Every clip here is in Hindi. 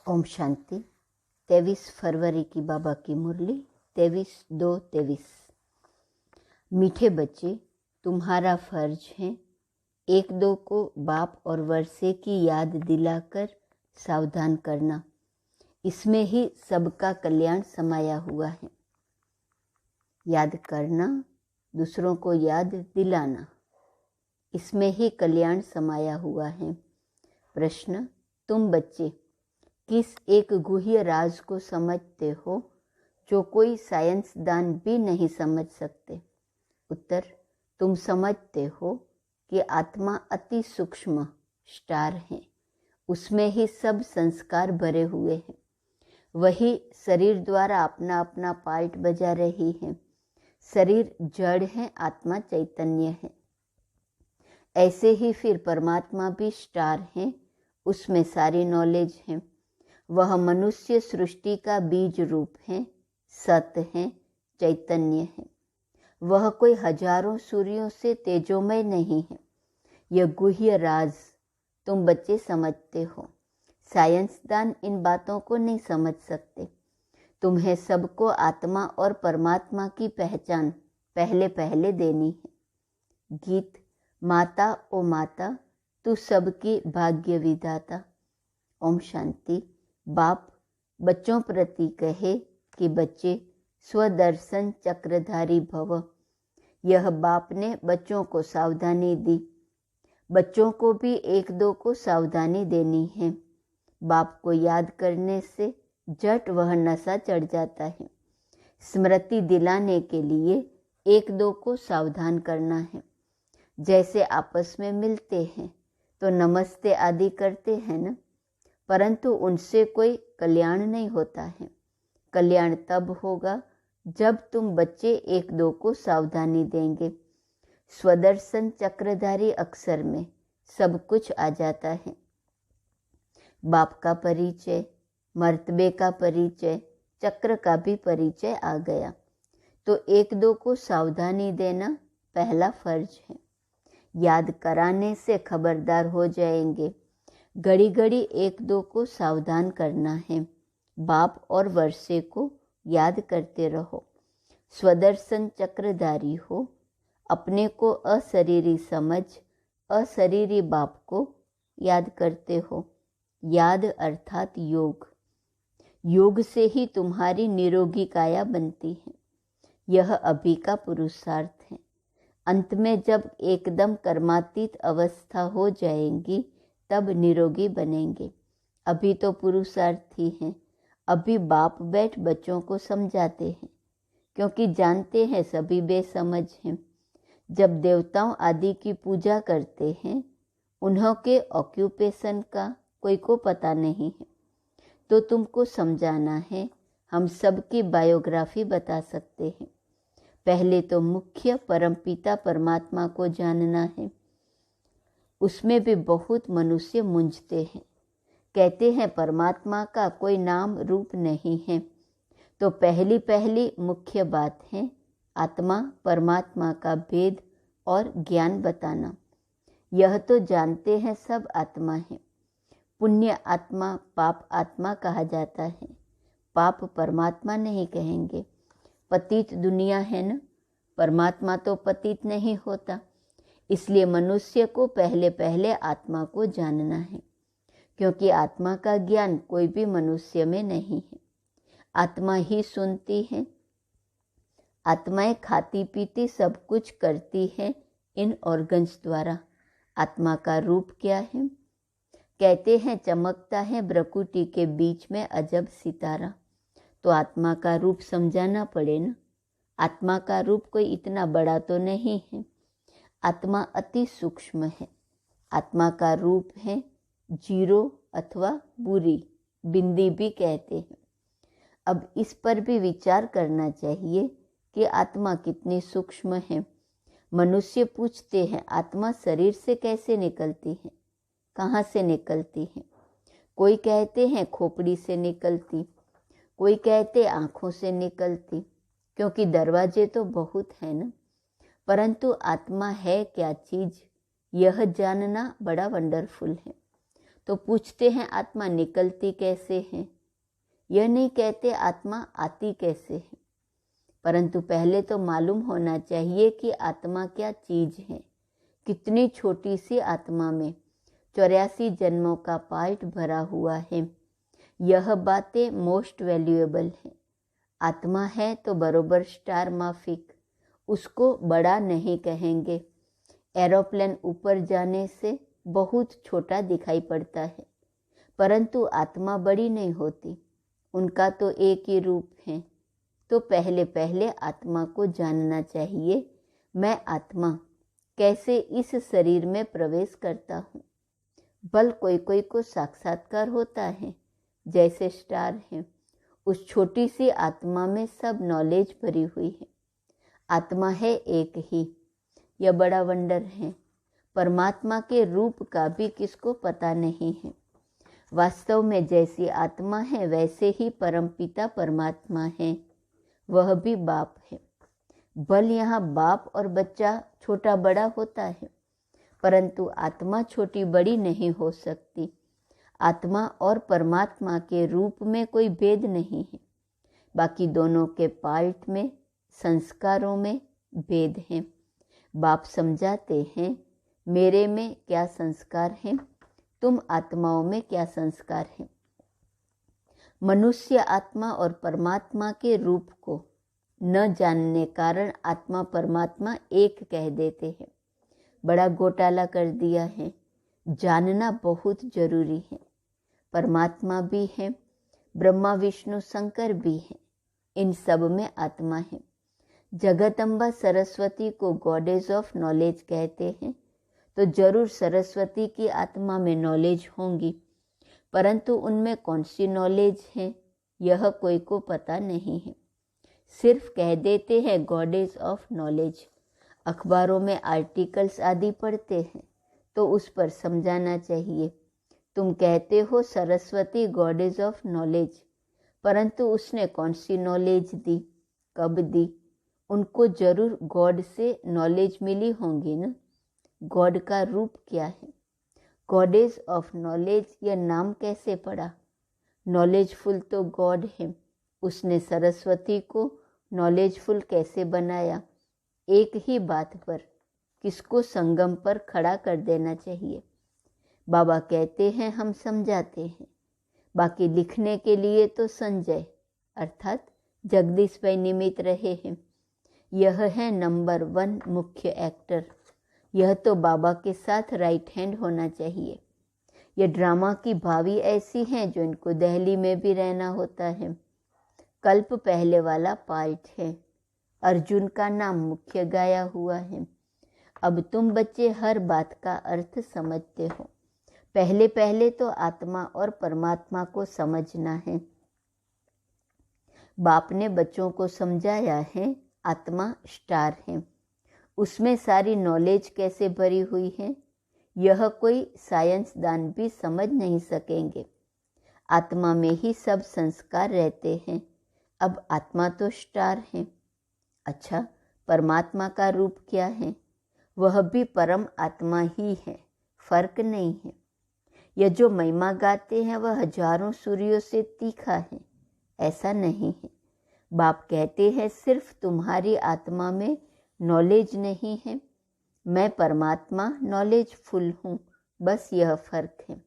ओम शांति। 23 फरवरी की बाबा की मुरली 23-2-23। मीठे बच्चे, तुम्हारा फर्ज है एक दो को बाप और वर्षे की याद दिलाकर सावधान करना। इसमें ही सबका कल्याण समाया हुआ है। याद करना, दूसरों को याद दिलाना, इसमें ही कल्याण समाया हुआ है। प्रश्न, तुम बच्चे किस एक गुह्य राज को समझते हो जो कोई साइंसदान भी नहीं समझ सकते? उत्तर, तुम समझते हो कि आत्मा अति सूक्ष्म स्टार है, उसमें ही सब संस्कार भरे हुए हैं। वही शरीर द्वारा अपना अपना पार्ट बजा रही है। शरीर जड़ है, आत्मा चैतन्य है। ऐसे ही फिर परमात्मा भी स्टार है, उसमें सारी नॉलेज है। वह मनुष्य सृष्टि का बीज रूप है, सत्य है, चैतन्य है। वह कोई हजारों सूर्यों से तेजोमय नहीं है। यह गुह्य राज तुम बच्चे समझते हो। साइंसदान इन बातों को नहीं समझ सकते। तुम्हें सबको आत्मा और परमात्मा की पहचान पहले पहले देनी है। गीत, माता ओ माता तू सबकी भाग्य विधाता। ओम शांति। बाप बच्चों प्रति कहे कि बच्चे स्वदर्शन चक्रधारी भव। यह बाप ने बच्चों को सावधानी दी। बच्चों को भी एक दो को सावधानी देनी है। बाप को याद करने से झट वह नशा चढ़ जाता है। स्मृति दिलाने के लिए एक दो को सावधान करना है। जैसे आपस में मिलते हैं तो नमस्ते आदि करते हैं न, परंतु उनसे कोई कल्याण नहीं होता है। कल्याण तब होगा जब तुम बच्चे एक दो को सावधानी देंगे। स्वदर्शन चक्रधारी अक्षर में सब कुछ आ जाता है। बाप का परिचय, मर्तबे का परिचय, चक्र का भी परिचय आ गया। तो एक दो को सावधानी देना पहला फर्ज है। याद कराने से खबरदार हो जाएंगे। घड़ी घड़ी एक दो को सावधान करना है। बाप और वर्षे को याद करते रहो। स्वदर्शन चक्रधारी हो। अपने को अशरीरी समझ अशरीरी बाप को याद करते हो। याद अर्थात योग। योग से ही तुम्हारी निरोगी काया बनती है। यह अभी का पुरुषार्थ है। अंत में जब एकदम कर्मातीत अवस्था हो जाएगी तब निरोगी बनेंगे। अभी तो पुरुषार्थी हैं। अभी बाप बैठ बच्चों को समझाते हैं, क्योंकि जानते हैं सभी बेसमझ हैं। जब देवताओं आदि की पूजा करते हैं, उन्हों के ऑक्यूपेशन का कोई को पता नहीं है, तो तुमको समझाना है। हम सबकी बायोग्राफी बता सकते हैं। पहले तो मुख्य परमपिता परमात्मा को जानना है। उसमें भी बहुत मनुष्य मूंझते हैं, कहते हैं परमात्मा का कोई नाम रूप नहीं है। तो पहली मुख्य बात है आत्मा परमात्मा का भेद और ज्ञान बताना। यह तो जानते हैं सब आत्मा है। पुण्य आत्मा पाप आत्मा कहा जाता है। पाप परमात्मा नहीं कहेंगे। पतित दुनिया है न, परमात्मा तो पतित नहीं होता। इसलिए मनुष्य को पहले आत्मा को जानना है, क्योंकि आत्मा का ज्ञान कोई भी मनुष्य में नहीं है। आत्मा ही सुनती है। आत्माएं खाती पीती सब कुछ करती है इन ऑर्गन्स द्वारा। आत्मा का रूप क्या है? कहते हैं चमकता है भ्रकुटी के बीच में अजब सितारा। तो आत्मा का रूप समझाना पड़े ना। आत्मा का रूप कोई इतना बड़ा तो नहीं है। आत्मा अति सूक्ष्म है। आत्मा का रूप है जीरो अथवा बुरी, बिंदी भी कहते हैं। अब इस पर भी विचार करना चाहिए कि आत्मा कितनी सूक्ष्म है। मनुष्य पूछते हैं आत्मा शरीर से कैसे निकलती है, कहाँ से निकलती है? कोई कहते हैं खोपड़ी से निकलती, कोई कहते आँखों से निकलती, क्योंकि दरवाजे तो बहुत है ना। परंतु आत्मा है क्या चीज़, यह जानना बड़ा वंडरफुल है। तो पूछते हैं आत्मा निकलती कैसे है। यह नहीं कहते आत्मा आती कैसे है, परंतु पहले तो मालूम होना चाहिए कि आत्मा क्या चीज है। कितनी छोटी सी आत्मा में 84 जन्मों का पार्ट भरा हुआ है। यह बातें मोस्ट वैल्यूएबल है। आत्मा है तो बरोबर स्टार माफिक, उसको बड़ा नहीं कहेंगे। एरोप्लेन ऊपर जाने से बहुत छोटा दिखाई पड़ता है, परंतु आत्मा बड़ी नहीं होती, उनका तो एक ही रूप है। तो पहले पहले आत्मा को जानना चाहिए, मैं आत्मा कैसे इस शरीर में प्रवेश करता हूँ। बल कोई कोई को साक्षात्कार होता है, जैसे स्टार है। उस छोटी सी आत्मा में सब नॉलेज भरी हुई है। आत्मा है एक ही, यह बड़ा वंडर है। परमात्मा के रूप का भी किसको पता नहीं है। वास्तव में जैसी आत्मा है वैसे ही परमपिता परमात्मा है, वह भी बाप है। बल यहाँ बाप और बच्चा छोटा बड़ा होता है, परंतु आत्मा छोटी बड़ी नहीं हो सकती। आत्मा और परमात्मा के रूप में कोई भेद नहीं है, बाकी दोनों के पार्ट में, संस्कारों में भेद है। बाप समझाते हैं, मेरे में क्या संस्कार हैं, तुम आत्माओं में क्या संस्कार हैं। मनुष्य आत्मा और परमात्मा के रूप को न जानने कारण आत्मा परमात्मा एक कह देते हैं। बड़ा घोटाला कर दिया है। जानना बहुत जरूरी है। परमात्मा भी है, ब्रह्मा विष्णु शंकर भी है, इन सब में आत्मा है। जगदम्बा सरस्वती को गॉडेज ऑफ नॉलेज कहते हैं, तो जरूर सरस्वती की आत्मा में नॉलेज होंगी, परंतु उनमें कौन सी नॉलेज है यह कोई को पता नहीं है। सिर्फ कह देते हैं गॉडेज ऑफ नॉलेज। अखबारों में आर्टिकल्स आदि पढ़ते हैं तो उस पर समझाना चाहिए। तुम कहते हो सरस्वती गॉडेज ऑफ नॉलेज, परंतु उसने कौन सी नॉलेज दी, कब दी। उनको जरूर गॉड से नॉलेज मिली होंगी ना। गॉड का रूप क्या है। गॉडेज ऑफ नॉलेज यह नाम कैसे पड़ा। नॉलेजफुल तो गॉड है, उसने सरस्वती को नॉलेजफुल कैसे बनाया। एक ही बात पर किसको संगम पर खड़ा कर देना चाहिए। बाबा कहते हैं हम समझाते हैं, बाकी लिखने के लिए तो संजय अर्थात जगदीश भाई निमित्त रहे हैं। यह है नंबर 1 मुख्य एक्टर। यह तो बाबा के साथ राइट हैंड होना चाहिए। यह ड्रामा की भावी ऐसी हैं जो इनको दिल्ली में भी रहना होता है। कल्प पहले वाला पार्ट है। अर्जुन का नाम मुख्य गाया हुआ है। अब तुम बच्चे हर बात का अर्थ समझते हो। पहले पहले तो आत्मा और परमात्मा को समझना है। बाप ने बच्चों को समझाया है आत्मा स्टार है, उसमें सारी नॉलेज कैसे भरी हुई है यह कोई साइंसदान भी समझ नहीं सकेंगे। आत्मा में ही सब संस्कार रहते हैं। अब आत्मा तो स्टार है। अच्छा, परमात्मा का रूप क्या है। वह भी परम आत्मा ही है, फर्क नहीं है। यह जो महिमा गाते हैं वह हजारों सूर्यों से तीखा है, ऐसा नहीं है। बाप कहते हैं सिर्फ तुम्हारी आत्मा में नॉलेज नहीं है, मैं परमात्मा नॉलेजफुल हूँ, बस यह फर्क है।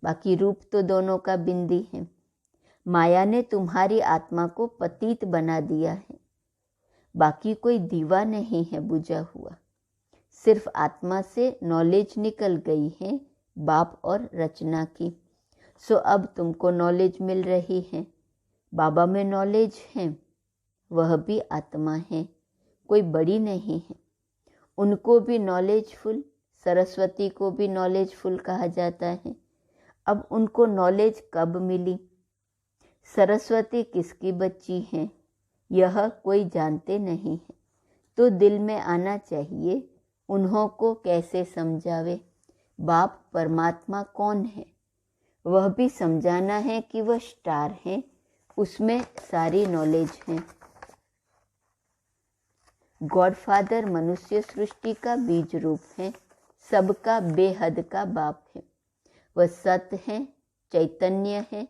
बाकी रूप तो दोनों का बिंदी है। माया ने तुम्हारी आत्मा को पतित बना दिया है, बाकी कोई दीवा नहीं है बुझा हुआ। सिर्फ आत्मा से नॉलेज निकल गई है बाप और रचना की। सो अब तुमको नॉलेज मिल रही है। बाबा में नॉलेज है, वह भी आत्मा है, कोई बड़ी नहीं है। उनको भी नॉलेजफुल, सरस्वती को भी नॉलेजफुल कहा जाता है। अब उनको नॉलेज कब मिली। सरस्वती किसकी बच्ची हैं यह कोई जानते नहीं है, तो दिल में आना चाहिए उन्हों को कैसे समझावे। बाप परमात्मा कौन है वह भी समझाना है कि वह स्टार है, उसमें सारी नॉलेज है। गॉडफादर मनुष्य सृष्टि का बीज रूप है, सबका बेहद का बाप है। वह सत्य है, चैतन्य है,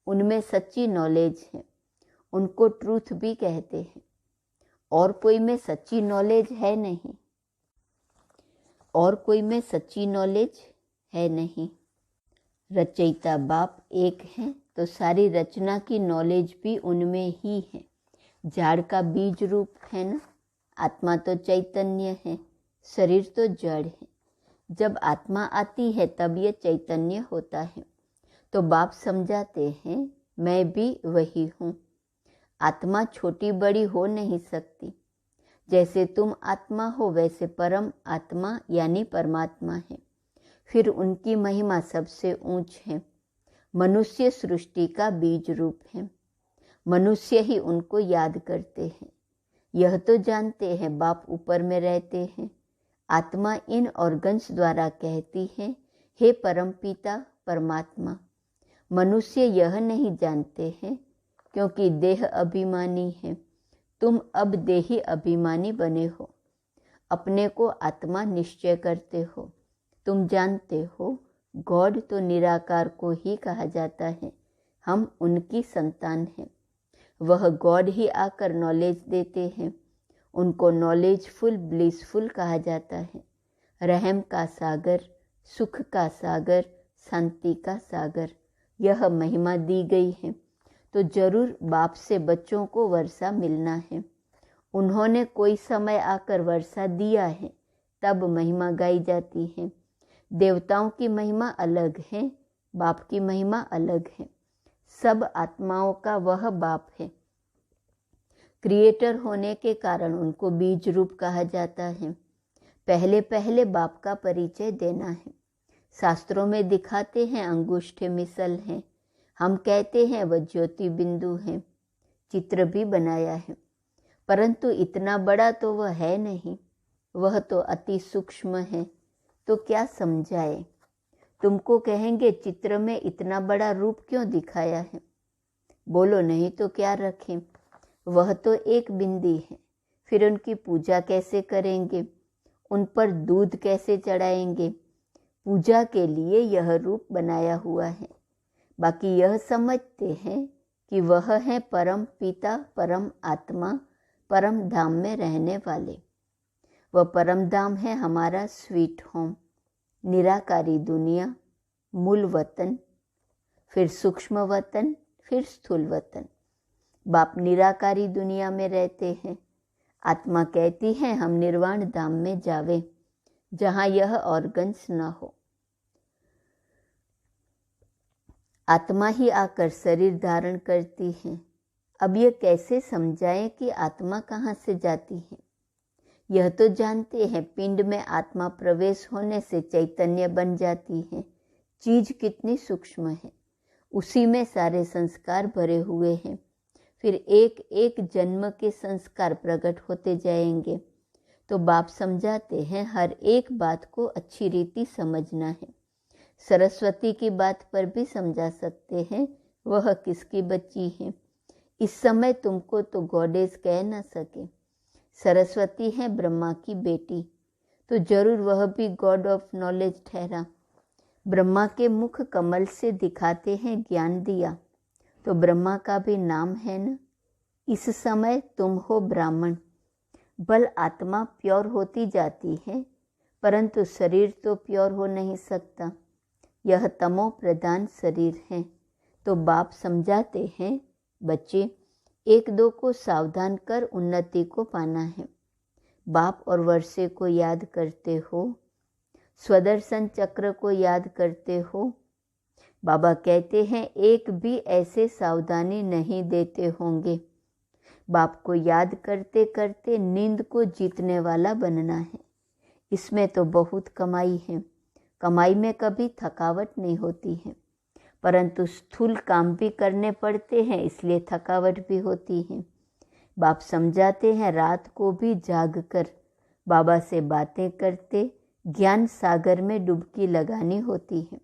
उनमें सच्ची नॉलेज है, उनको ट्रूथ भी कहते हैं। और कोई में सच्ची नॉलेज है नहीं, और कोई में सच्ची नॉलेज है नहीं। रचयिता बाप एक हैं तो सारी रचना की नॉलेज भी उनमें ही है। झाड़ का बीज रूप है ना, आत्मा तो चैतन्य है, शरीर तो जड़ है। जब आत्मा आती है तब ये चैतन्य होता है। तो बाप समझाते हैं मैं भी वही हूँ। आत्मा छोटी बड़ी हो नहीं सकती। जैसे तुम आत्मा हो वैसे परम आत्मा यानी परमात्मा है। फिर उनकी महिमा सबसे ऊंच है। मनुष्य सृष्टि का बीज रूप है। मनुष्य ही उनको याद करते हैं। यह तो जानते हैं बाप ऊपर में रहते हैं। आत्मा इन ऑर्गन्स द्वारा कहती है हे परमपिता परमात्मा। मनुष्य यह नहीं जानते हैं क्योंकि देह अभिमानी है। तुम अब देही अभिमानी बने हो, अपने को आत्मा निश्चय करते हो। तुम जानते हो गॉड तो निराकार को ही कहा जाता है। हम उनकी संतान हैं। वह गॉड ही आकर नॉलेज देते हैं। उनको नॉलेजफुल ब्लिसफुल कहा जाता है। रहम का सागर, सुख का सागर, शांति का सागर, यह महिमा दी गई है। तो जरूर बाप से बच्चों को वर्षा मिलना है। उन्होंने कोई समय आकर वर्षा दिया है, तब महिमा गाई जाती है। देवताओं की महिमा अलग है, बाप की महिमा अलग है। सब आत्माओं का वह बाप है। क्रिएटर होने के कारण उनको बीज रूप कहा जाता है। पहले पहले बाप का परिचय देना है। शास्त्रों में दिखाते हैं अंगूठे मिसल हैं। हम कहते हैं वह ज्योति बिंदु हैं। चित्र भी बनाया है, परंतु इतना बड़ा तो वह है नहीं। वह तो अति सूक्ष्म है। तो क्या समझाए? तुमको कहेंगे चित्र में इतना बड़ा रूप क्यों दिखाया है? बोलो नहीं तो क्या रखें? वह तो एक बिंदी है। फिर उनकी पूजा कैसे करेंगे? उन पर दूध कैसे चढ़ाएंगे? पूजा के लिए यह रूप बनाया हुआ है। बाकी यह समझते हैं कि वह है परम पिता, परम आत्मा, परम धाम में रहने वाले। वह परम धाम है हमारा स्वीट होम, निराकारी दुनिया, मूल वतन, फिर सूक्ष्म वतन, फिर स्थूल वतन। बाप निराकारी दुनिया में रहते हैं। आत्मा कहती है हम निर्वाण धाम में जावे, जहाँ यह ऑर्गन्स न हो। आत्मा ही आकर शरीर धारण करती है। अब यह कैसे समझाएं कि आत्मा कहाँ से जाती है? यह तो जानते हैं पिंड में आत्मा प्रवेश होने से चैतन्य बन जाती है। चीज कितनी सूक्ष्म है, उसी में सारे संस्कार भरे हुए हैं। फिर एक एक जन्म के संस्कार प्रकट होते जाएंगे। तो बाप समझाते हैं हर एक बात को अच्छी रीति समझना है। सरस्वती की बात पर भी समझा सकते हैं वह किसकी बच्ची है। इस समय तुमको तो गॉडेस कह न सके। सरस्वती है ब्रह्मा की बेटी, तो जरूर वह भी गॉड ऑफ नॉलेज ठहरा। ब्रह्मा के मुख कमल से दिखाते हैं ज्ञान दिया, तो ब्रह्मा का भी नाम है न। इस समय तुम हो ब्राह्मण। बल आत्मा प्योर होती जाती है, परंतु शरीर तो प्योर हो नहीं सकता। यह तमो प्रधान शरीर है। तो बाप समझाते हैं बच्चे, एक दो को सावधान कर उन्नति को पाना है। बाप और वर्षे को याद करते हो, स्वदर्शन चक्र को याद करते हो। बाबा कहते हैं एक भी ऐसे सावधानी नहीं देते होंगे। बाप को याद करते करते नींद को जीतने वाला बनना है। इसमें तो बहुत कमाई है। कमाई में कभी थकावट नहीं होती है, परंतु स्थूल काम भी करने पड़ते हैं, इसलिए थकावट भी होती है। बाप समझाते हैं रात को भी जागकर बाबा से बातें करते ज्ञान सागर में डुबकी लगानी होती है।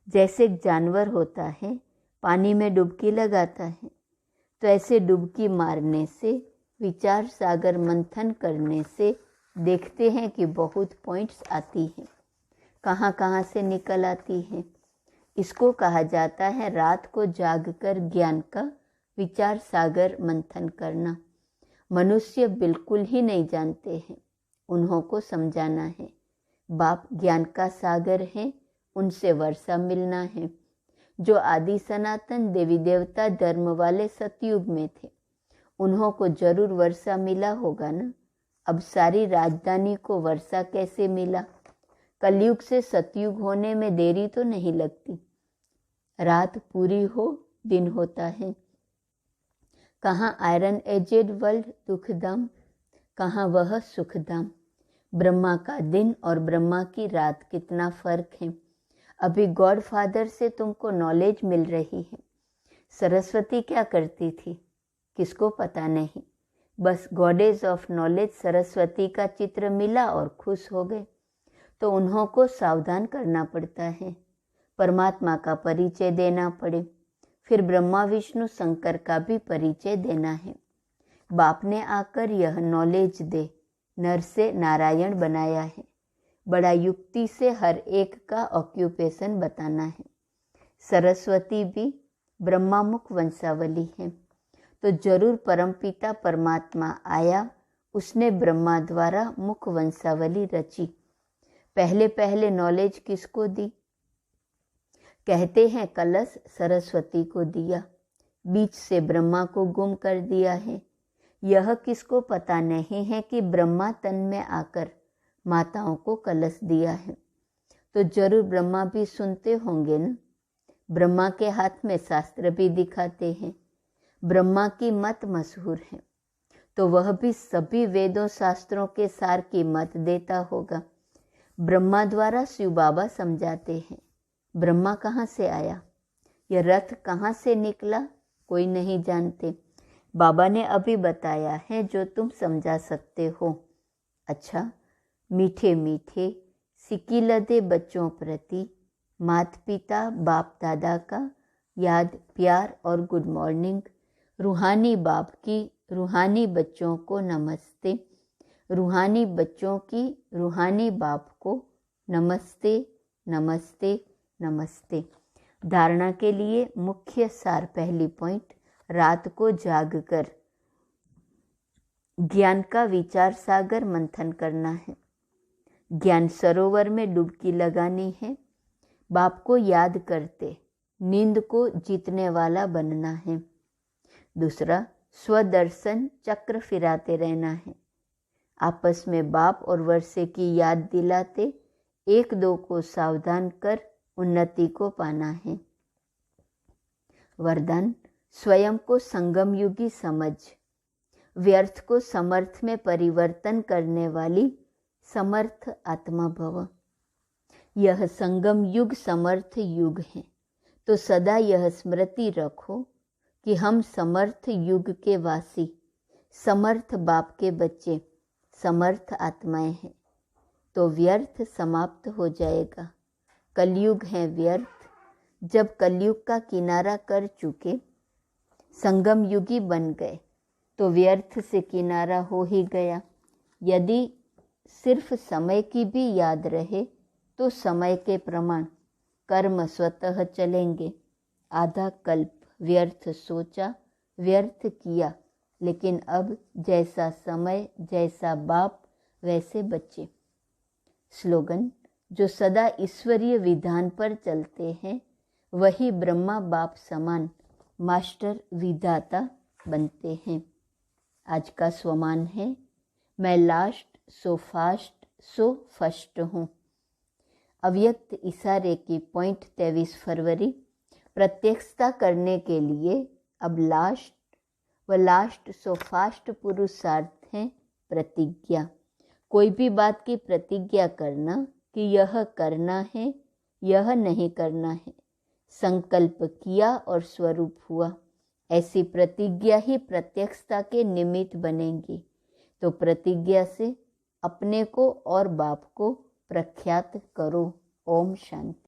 जैसे जानवर होता है पानी में डुबकी लगाता है, तो ऐसे डुबकी मारने से, विचार सागर मंथन करने से देखते हैं कि बहुत पॉइंट्स आती हैं, कहाँ कहाँ से निकल आती हैं। इसको कहा जाता है रात को जागकर ज्ञान का विचार सागर मंथन करना। मनुष्य बिल्कुल ही नहीं जानते हैं, उन्हों को समझाना है। बाप ज्ञान का सागर है, उनसे वर्षा मिलना है। जो आदि सनातन देवी देवता धर्म वाले सतयुग में थे, उन्हों को जरूर वर्षा मिला होगा ना। अब सारी राजधानी को वर्षा कैसे मिला? कलयुग से सतयुग होने में देरी तो नहीं लगती। रात पूरी हो दिन होता है। कहाँ आयरन एजेड वर्ल्ड दुखधाम, कहाँ वह सुखधाम। ब्रह्मा का दिन और ब्रह्मा की रात कितना फर्क है। अभी गॉड फादर से तुमको नॉलेज मिल रही है। सरस्वती क्या करती थी किसको पता नहीं, बस गॉडेज ऑफ नॉलेज सरस्वती का चित्र मिला और खुश हो गए। तो उन्हों को सावधान करना पड़ता है, परमात्मा का परिचय देना पड़े। फिर ब्रह्मा विष्णु शंकर का भी परिचय देना है। बाप ने आकर यह नॉलेज दे, नर से नारायण बनाया है। बड़ा युक्ति से हर एक का ऑक्यूपेशन बताना है। सरस्वती भी ब्रह्मामुख वंशावली है, तो जरूर परमपिता परमात्मा आया, उसने ब्रह्मा द्वारा मुख वंशावली रची। पहले पहले नॉलेज किसको दी? कहते हैं कलश सरस्वती को दिया, बीच से ब्रह्मा को गुम कर दिया है। यह किसको पता नहीं है कि ब्रह्मा तन में आकर माताओं को कलश दिया है। तो जरूर ब्रह्मा भी सुनते होंगे न। ब्रह्मा के हाथ में शास्त्र भी दिखाते हैं। ब्रह्मा की मत मशहूर है, तो वह भी सभी वेदों शास्त्रों के सार की मत देता होगा। ब्रह्मा द्वारा शिव बाबा समझाते हैं। ब्रह्मा कहाँ से आया, यह रथ कहाँ से निकला, कोई नहीं जानते। बाबा ने अभी बताया है जो तुम समझा सकते हो। अच्छा, मीठे मीठे सिकिलदे बच्चों प्रति माता पिता बाप दादा का याद प्यार और गुड मॉर्निंग। रूहानी बाप की रूहानी बच्चों को नमस्ते। रूहानी बच्चों की रूहानी बाप को नमस्ते नमस्ते नमस्ते। धारणा के लिए मुख्य सार, पहली पॉइंट, रात को जागकर ज्ञान का विचार सागर मंथन करना है। ज्ञान सरोवर में डुबकी लगानी है। बाप को याद करते नींद को जीतने वाला बनना है। दूसरा, स्वदर्शन चक्र फिराते रहना है। आपस में बाप और वर्षे की याद दिलाते एक दो को सावधान कर उन्नति को पाना है। वरदान, स्वयं को संगम युगी समझ, व्यर्थ को समर्थ में परिवर्तन करने वाली समर्थ आत्मा भव। यह संगम युग समर्थ युग है, तो सदा यह स्मृति रखो कि हम समर्थ युग के वासी, समर्थ बाप के बच्चे, समर्थ आत्माएं हैं। तो व्यर्थ समाप्त हो जाएगा। कलयुग है व्यर्थ। जब कलयुग का किनारा कर चुके, संगम युगी बन गए, तो व्यर्थ से किनारा हो ही गया। यदि सिर्फ समय की भी याद रहे तो समय के प्रमाण कर्म स्वतः चलेंगे। आधा कल्प व्यर्थ सोचा, व्यर्थ किया, लेकिन अब जैसा समय जैसा बाप वैसे बच्चे। स्लोगन, जो सदा ईश्वरीय विधान पर चलते हैं वही ब्रह्मा बाप समान मास्टर विधाता बनते हैं। आज का स्वमान है, मैं last so fast so first हूँ। अव्यक्त इशारे की पॉइंट 23 फरवरी प्रत्यक्षता करने के लिए अब लास्ट व लास्ट सो फास्ट पुरुषार्थ है प्रतिज्ञा। कोई भी बात की प्रतिज्ञा करना कि यह करना है, यह नहीं करना है। संकल्प किया और स्वरूप हुआ। ऐसी प्रतिज्ञा ही प्रत्यक्षता के निमित्त बनेंगी। तो प्रतिज्ञा से अपने को और बाप को प्रख्यात करो। ओम शांति।